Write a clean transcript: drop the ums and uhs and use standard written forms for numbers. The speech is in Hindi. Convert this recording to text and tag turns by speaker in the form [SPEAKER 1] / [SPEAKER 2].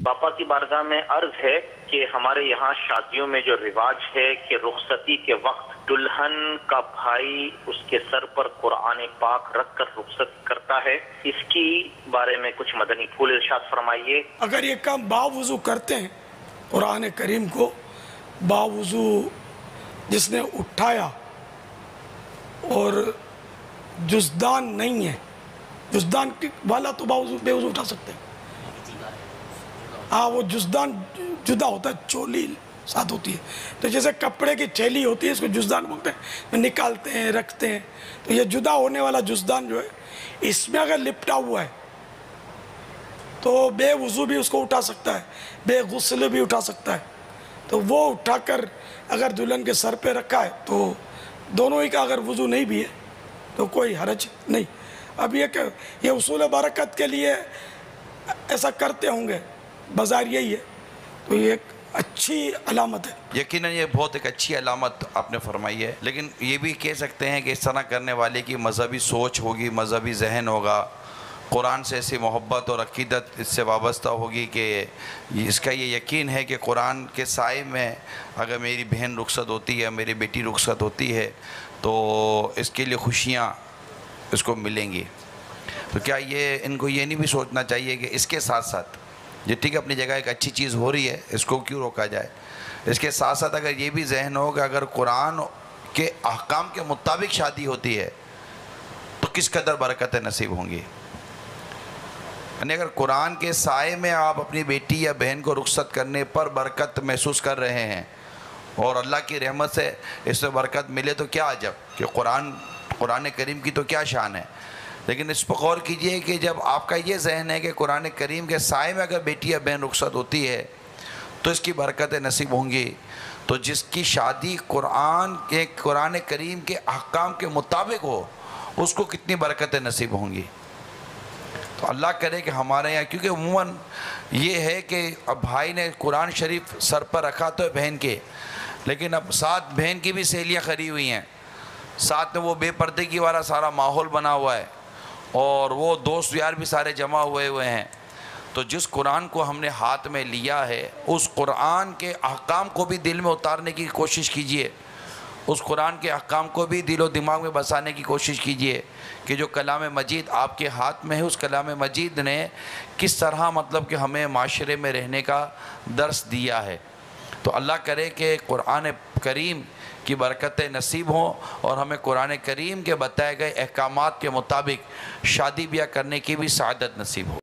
[SPEAKER 1] पापा की बारगाह में अर्ज है कि हमारे यहाँ शादियों में जो रिवाज है कि रुखसती के वक्त दुल्हन का भाई उसके सर पर कुरान पाक रखकर रुखसत करता है, इसकी बारे में कुछ मदनी फूल इरशाद फरमाइए।
[SPEAKER 2] अगर ये काम बावुज़ू करते हैं, कुरान करीम को बावुज़ू जिसने उठाया और जुज़दान नहीं है, जुज़दान वाला तो बावुज़ू बेवुज़ू उठा सकते हैं। हाँ, वो जुज़दान जुदा होता है, चोली साथ होती है। तो जैसे कपड़े की थैली होती है, इसको जुज़दान बोलते हैं, निकालते हैं रखते हैं। तो ये जुदा होने वाला जुज़दान जो है, इसमें अगर लिपटा हुआ है तो बेवुज़ू भी उसको उठा सकता है, बेगुस्ल भी उठा सकता है। तो वो उठाकर अगर दुल्हन के सर पे रखा है तो दोनों ही का अगर वुज़ू नहीं भी है तो कोई हरज नहीं। अब ये उसूल बरकत के लिए ऐसा करते होंगे, बाज़ार यही है, तो ये एक अच्छी अलामत है।
[SPEAKER 3] यकीनन ये बहुत एक अच्छी अलामत आपने फरमाई है, लेकिन ये भी कह सकते हैं कि इस तरह करने वाले की मजहबी सोच होगी, मजहबी जहन होगा, कुरान से ऐसी मोहब्बत और अकीदत इससे वाबस्ता होगी कि इसका ये यकीन है कि कुरान के साए में अगर मेरी बहन रुखसत होती है, मेरी बेटी रुखसत होती है तो इसके लिए खुशियाँ इसको मिलेंगी। तो क्या ये इनको ये नहीं भी सोचना चाहिए कि इसके साथ साथ ये ठीक है अपनी जगह एक अच्छी चीज़ हो रही है, इसको क्यों रोका जाए, इसके साथ साथ अगर ये भी जहन हो कि अगर कुरान के अहकाम के मुताबिक शादी होती है तो किस कदर बरकतें नसीब होंगी। यानी अगर कुरान के साए में आप अपनी बेटी या बहन को रुखसत करने पर बरकत महसूस कर रहे हैं और अल्लाह की रहमत से इससे बरकत मिले तो क्या अजब कि कुरान करीम की तो क्या शान है। लेकिन इस पर गौर कीजिए कि जब आपका ये जहन है कि कुरान करीम के साए में अगर बेटी या बहन रुखसत होती है तो इसकी बरकतें नसीब होंगी, तो जिसकी शादी कुरान करीम के अहकाम के मुताबिक हो उसको कितनी बरकतें नसीब होंगी। तो अल्लाह करे कि हमारे यहाँ, क्योंकि अमूमन ये है कि अब भाई ने कुरान शरीफ सर पर रखा तो है बहन के, लेकिन अब साथ बहन की भी सहेलियाँ खड़ी हुई हैं, साथ में वो बेपर्दे की वाला सारा माहौल बना हुआ है और वो दोस्त यार भी सारे जमा हुए हैं। तो जिस कुरान को हमने हाथ में लिया है उस कुरान के अहकाम को भी दिल में उतारने की कोशिश कीजिए, उस कुरान के अहकाम को भी दिलो दिमाग में बसाने की कोशिश कीजिए कि जो कलाम मजीद आपके हाथ में है उस कलाम मजीद ने किस तरह मतलब कि हमें माशरे में रहने का दर्स दिया है। तो अल्लाह करे कि कुरान करीम की बरकतें नसीब हों और हमें कुरान करीम के बताए गए अहकामात के मुताबिक शादी ब्याह करने की भी सआदत नसीब हो।